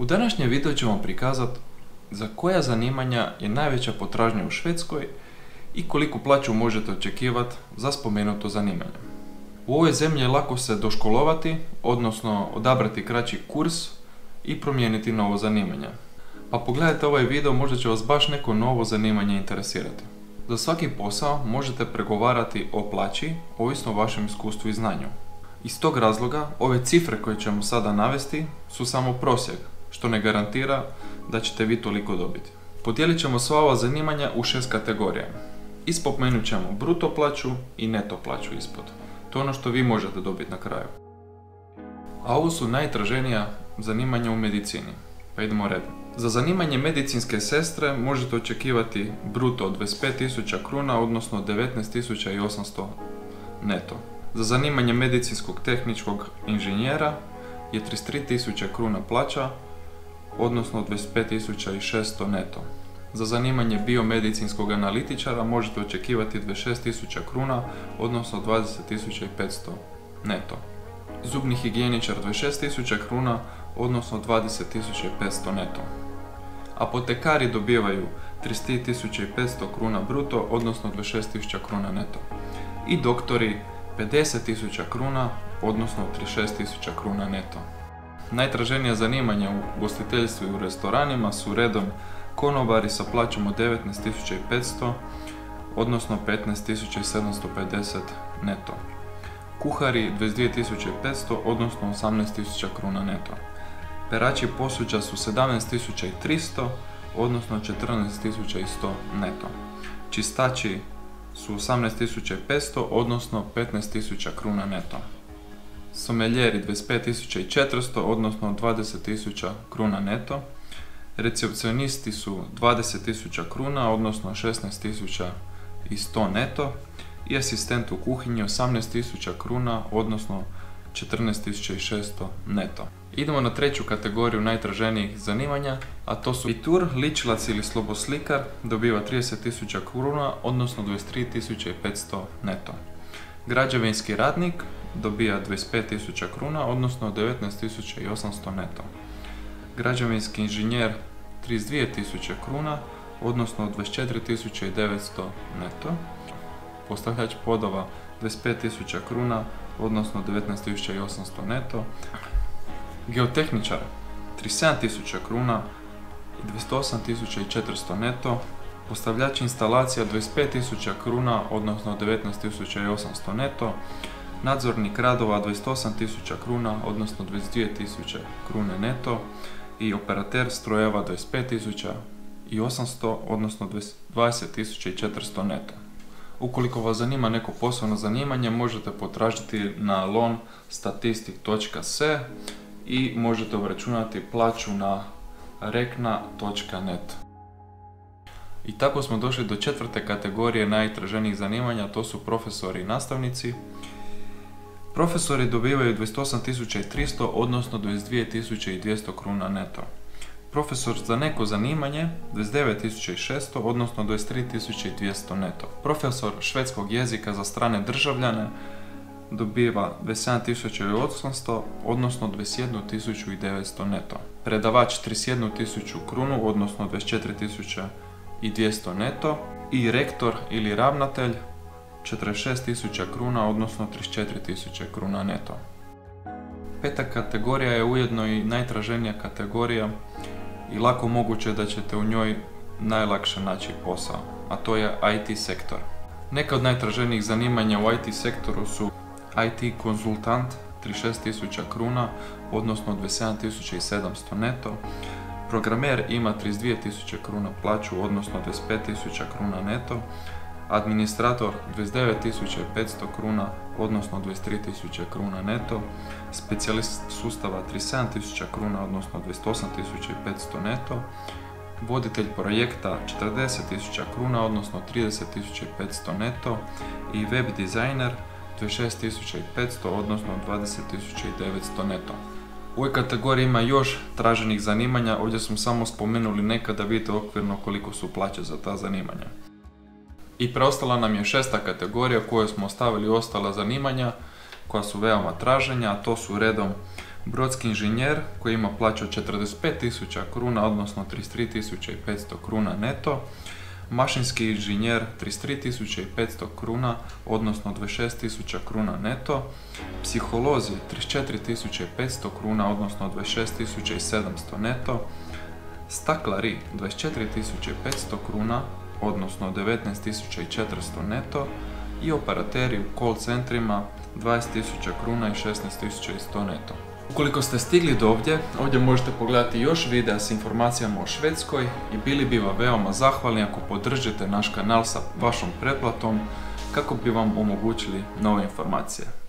U današnjem videu ćemo prikazati za koja zanimanja je najveća potražnja u Švedskoj i koliku plaću možete očekivati za spomenuto zanimanje. U ovoj zemlji je lako se doškolovati, odnosno odabrati kraći kurs i promijeniti novo zanimanje. Pa pogledajte ovaj video, možda će vas baš neko novo zanimanje interesirati. Za svaki posao možete pregovarati o plaći, ovisno o vašem iskustvu i znanju. Iz tog razloga, ove cifre koje ćemo sada navesti su samo prosjek, što ne garantira da ćete vi toliko dobiti. Podijelit ćemo sva ova zanimanja u 6 kategorija. I spomenut ćemo bruto plaću i neto plaću ispod. To je ono što vi možete dobiti na kraju. A ovo su najtraženija zanimanja u medicini. Pa idemo redom. Za zanimanje medicinske sestre možete očekivati bruto od 25.000 kruna, odnosno 19.800 neto. Za zanimanje medicinskog tehničkog inženjera je 33.000 kruna plaća, odnosno 25.600 neto. Za zanimanje biomedicinskog analitičara možete očekivati 26.000 kruna, odnosno 20.500 neto. Zubni higijeničar 26.000 kruna, odnosno 20.500 neto. Apotekari dobivaju 33.500 kruna bruto, odnosno 26.000 kruna neto. I doktori 50.000 kruna, odnosno 36.000 kruna neto. Najtraženija zanimanja u ugostiteljstvu i u restoranima su redom konobari sa plaćom od 19.500, odnosno 15.750 neto. Kuhari 22.500, odnosno 18.000 kruna neto. Perači posuđa su 17.300, odnosno 14.100 neto. Čistači su 18.500, odnosno 15.000 kruna neto. Someljeri 25.400, odnosno 20.000 kruna neto. Recepcionisti su 20.000 kruna, odnosno 16.100 neto. I asistent u kuhinji 18.000 kruna, odnosno 14.600 neto. Idemo na treću kategoriju najtraženijih zanimanja, a to su pitur, ličilac ili sloboslikar, dobiva 30.000 kruna, odnosno 23.500 neto. Građevinski radnik dobija 25.000 kruna, odnosno 19.800 neto. Građevinski inženjer 32.000 kruna, odnosno 24.900 neto. Postavljač podova 25.000 kruna, odnosno 19.800 neto. Geotehničar 37.000 kruna i 28.400 neto. Postavljač instalacija 25.000 kruna, odnosno 19.800 neto. Nadzornik radova 28.000 kruna, odnosno 22.000 krune neto. I operater strojeva 25.800, odnosno 20.400 neto. Ukoliko vas zanima neko poslovno zanimanje, možete potražiti na lonstatistic.se i možete obračunati plaću na rekna.net. I tako smo došli do četvrte kategorije najtraženijih zanimanja, to su profesori i nastavnici. Profesori dobivaju 28.300, odnosno 22.200 kruna neto. Profesor za neko zanimanje 29.600, odnosno 23.200 neto. Profesor švedskog jezika za strane državljane dobiva 27.800, odnosno 21.900 neto. Predavač 31.000 krunu, odnosno 24.200 neto. I rektor ili ravnatelj 46.000 kruna, odnosno 34.000 kruna neto. Peta kategorija je ujedno i najtraženija kategorija i lako moguće da ćete u njoj najlakše naći posao, a to je IT sektor. Neka od najtraženijih zanimanja u IT sektoru su IT konzultant 36.000 kruna, odnosno 27.700 neto. Programer ima 32.000 kruna plaću, odnosno 25.000 kruna neto. Administrator 29.500 kruna, odnosno 23.000 kruna neto. Specijalist sustava 37.000 kruna, odnosno 28.500 neto. Voditelj projekta 40.000 kruna, odnosno 30.500 neto. I web dizajner 26.500, odnosno 20.900 neto. U ovoj kategoriji ima još traženih zanimanja, ovdje smo samo spomenuli neka da vidite okvirno koliko su plaće za ta zanimanja. I preostala nam je šesta kategorija koju smo ostavili ostala zanimanja koja su veoma traženja, a to su redom brodski inženjer koji ima plaću od 45.000 kruna, odnosno 33.500 kruna neto, mašinski inženjer 33.500 kruna, odnosno 26.000 kruna neto, psiholozi 34.500 kruna, odnosno 26.700 neto, staklari 24.500 kruna, odnosno 19.400 neto i operateri u call centrima 20.000 kruna i 16.100 neto. Ukoliko ste stigli do ovdje možete pogledati još videa s informacijama o Švedskoj i bili bi vam veoma zahvalni ako podržite naš kanal sa vašom pretplatom kako bi vam omogućili nove informacije.